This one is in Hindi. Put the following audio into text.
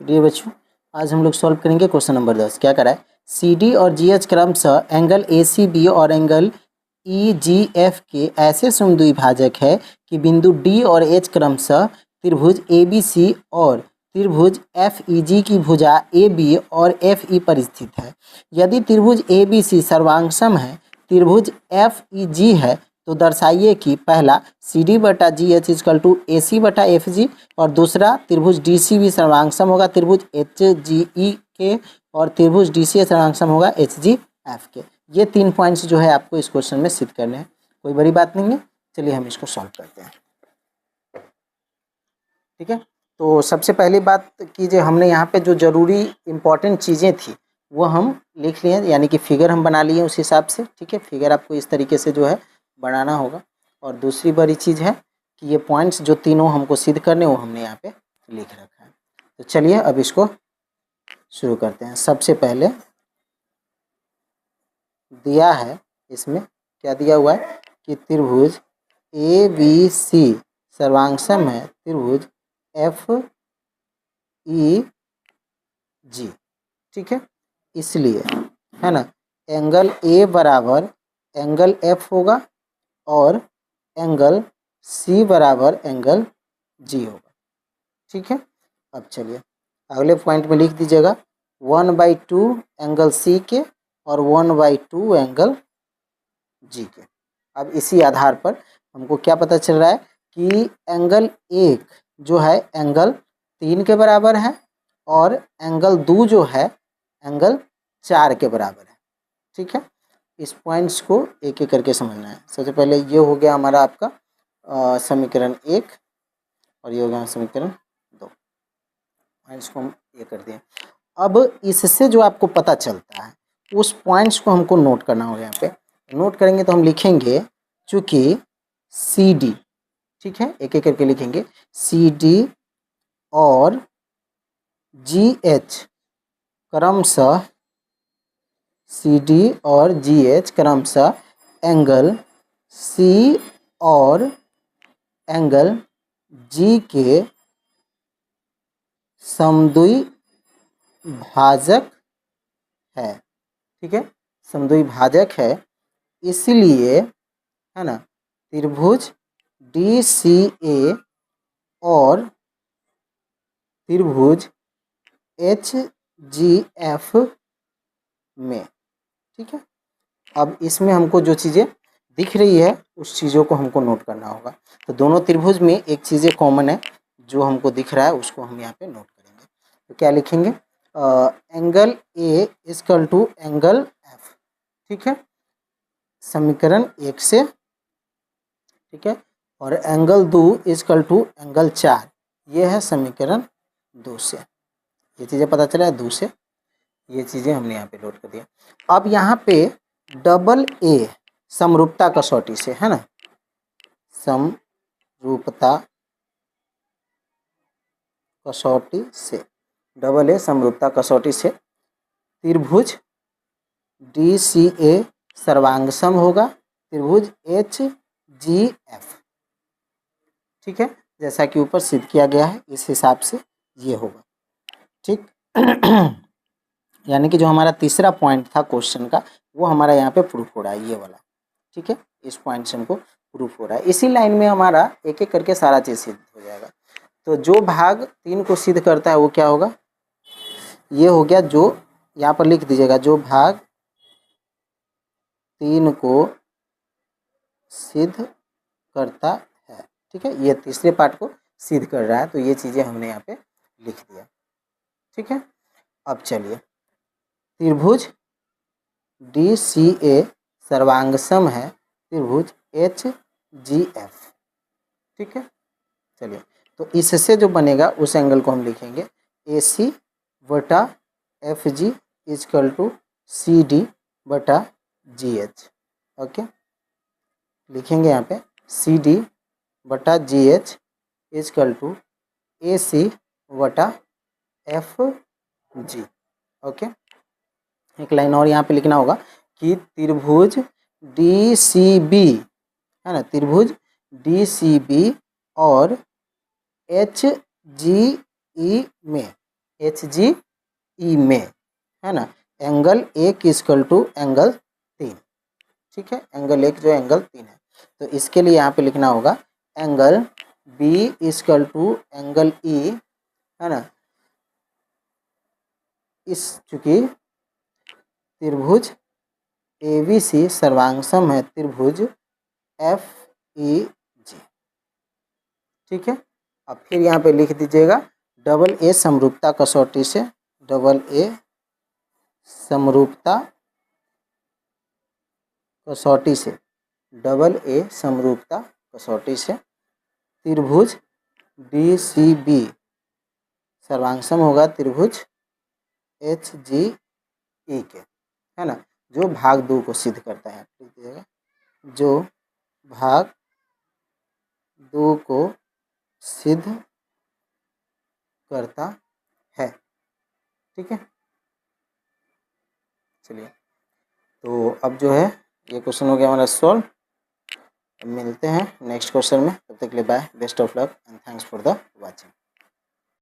चलिए बच्चों, आज हम लोग सॉल्व करेंगे क्वेश्चन नंबर 10। क्या करा है, सी डी और जी एच क्रमशः एंगल ए सी बी और एंगल ई जी एफ के ऐसे समद्विभाजक है कि बिंदु डी और एच क्रमशः त्रिभुज ए बी सी और त्रिभुज एफ ई जी की भुजा ए बी और एफ ई पर स्थित है। यदि त्रिभुज ए बी सी सर्वांगसम है, त्रिभुज एफ ई जी है, तो दर्शाइए कि पहला सी डी बटा G H is equal to A C बटा एफ जी और दूसरा त्रिभुज डी सी बी सर्वांगसम होगा त्रिभुज एच जी ई के और त्रिभुज डी सी ए सर्वांगसम होगा एच जी एफ के। ये 3 पॉइंट्स जो है आपको इस क्वेश्चन में सिद्ध करने हैं, कोई बड़ी बात नहीं है। चलिए हम इसको सॉल्व करते हैं। ठीक है, तो सबसे पहली बात कीजिए, हमने यहाँ पे जो जरूरी इंपॉर्टेंट चीज़ें थी वो हम लिख लिए, यानी कि फिगर हम बना लिए उस हिसाब से। ठीक है, फिगर आपको इस तरीके से जो है बनाना होगा। और दूसरी बड़ी चीज़ है कि ये पॉइंट्स जो तीनों हमको सिद्ध करने वो हमने यहाँ पे लिख रखा है। तो चलिए अब इसको शुरू करते हैं। सबसे पहले दिया है, इसमें क्या दिया हुआ है कि त्रिभुज ए बी सी सर्वांगसम है त्रिभुज एफ ई जी। ठीक है, इसलिए है ना, एंगल ए बराबर एंगल एफ होगा और एंगल सी बराबर एंगल जी होगा। ठीक है, अब चलिए अगले पॉइंट में लिख दीजिएगा 1/2 एंगल सी के और 1/2 एंगल जी के। अब इसी आधार पर हमको क्या पता चल रहा है कि एंगल एक जो है एंगल 3 के बराबर है और एंगल 2 जो है एंगल 4 के बराबर है। ठीक है, इस पॉइंट्स को एक एक करके समझना है। सबसे पहले ये हो गया हमारा आपका समीकरण 1 और ये हो गया समीकरण 2। पॉइंट्स को हम ये कर दिए। अब इससे जो आपको पता चलता है उस पॉइंट्स को हमको नोट करना होगा। यहाँ पे नोट करेंगे तो हम लिखेंगे, चूँकि सी डी, ठीक है, एक एक करके लिखेंगे, सी डी और जी एच क्रमशः सी डी और जी एच क्रमशः एंगल सी और एंगल जी के समद्विभाजक है। ठीक है, समद्विभाजक है, इसलिए है ना त्रिभुज डी सी ए और त्रिभुज एच जी एफ में। ठीक है, अब इसमें हमको जो चीज़ें दिख रही है उस चीज़ों को हमको नोट करना होगा। तो दोनों त्रिभुज में एक चीज़ें कॉमन है, जो हमको दिख रहा है उसको हम यहाँ पे नोट करेंगे। तो क्या लिखेंगे, angle A equal to angle F. ठीक है, समीकरण 1 से। ठीक है, और एंगल 2 इजकल टू एंगल 4, ये है समीकरण 2 से। ये चीज़ें पता चला है 2 से, ये चीज़ें हमने यहाँ पे नोट कर दिया। अब यहाँ पे डबल ए समरूपता कसौटी से, है ना, समरूपता कसौटी से, डबल ए समरूपता कसौटी से त्रिभुज डी सी ए सर्वांगसम होगा त्रिभुज एच जी एफ। ठीक है, जैसा कि ऊपर सिद्ध किया गया है इस हिसाब से ये होगा। ठीक यानी कि जो हमारा तीसरा पॉइंट था क्वेश्चन का वो हमारा यहाँ पे प्रूफ हो रहा है, ये वाला। ठीक है, इस पॉइंट से हमको प्रूफ हो रहा है। इसी लाइन में हमारा एक एक करके सारा चीज़ सिद्ध हो जाएगा। तो जो भाग 3 को सिद्ध करता है वो क्या होगा, ये हो गया, जो यहाँ पर लिख दीजिएगा, जो भाग 3 को सिद्ध करता है। ठीक है, ये तीसरे पार्ट को सिद्ध कर रहा है, तो ये चीज़ें हमने यहाँ पे लिख दिया। ठीक है, अब चलिए, त्रिभुज डी सी ए सर्वांगसम है त्रिभुज एच जी एफ। ठीक है, चलिए, तो इससे जो बनेगा उस एंगल को हम लिखेंगे ए सी बटा F G equal to C D बटा जी एच। ओके, लिखेंगे यहाँ पे सी डी बटा G H is equal to A C बटा एफ जी। ओके, एक लाइन और यहाँ पे लिखना होगा कि त्रिभुज डी सी बी, है ना, त्रिभुज डी सी बी और एच जी ई में HGE में, है ना। एंगल ए की इक्वल टू एंगल 3, ठीक है। एंगल एक जो एंगल 3 है, तो इसके लिए यहाँ पे लिखना होगा angle B equal to angle E, है ना। इस चूंकि त्रिभुज ABC सर्वांगसम है त्रिभुज FEG, ठीक है। अब फिर यहाँ पे लिख दीजिएगा डबल ए समरूपता कसौटी से, डबल ए समरूपता कसौटी से, डबल ए समरूपता कसौटी से त्रिभुज DCB सर्वांगसम होगा त्रिभुज HGE के, है ना, जो भाग 2 को सिद्ध करता है, लिख दीजिएगा जो भाग 2 को सिद्ध करता है, ठीक है। चलिए, तो अब जो है ये क्वेश्चन हो गया हमारा सॉल्व। मिलते हैं नेक्स्ट क्वेश्चन में, तब तक के लिए bye, best of luck and thanks for the watching.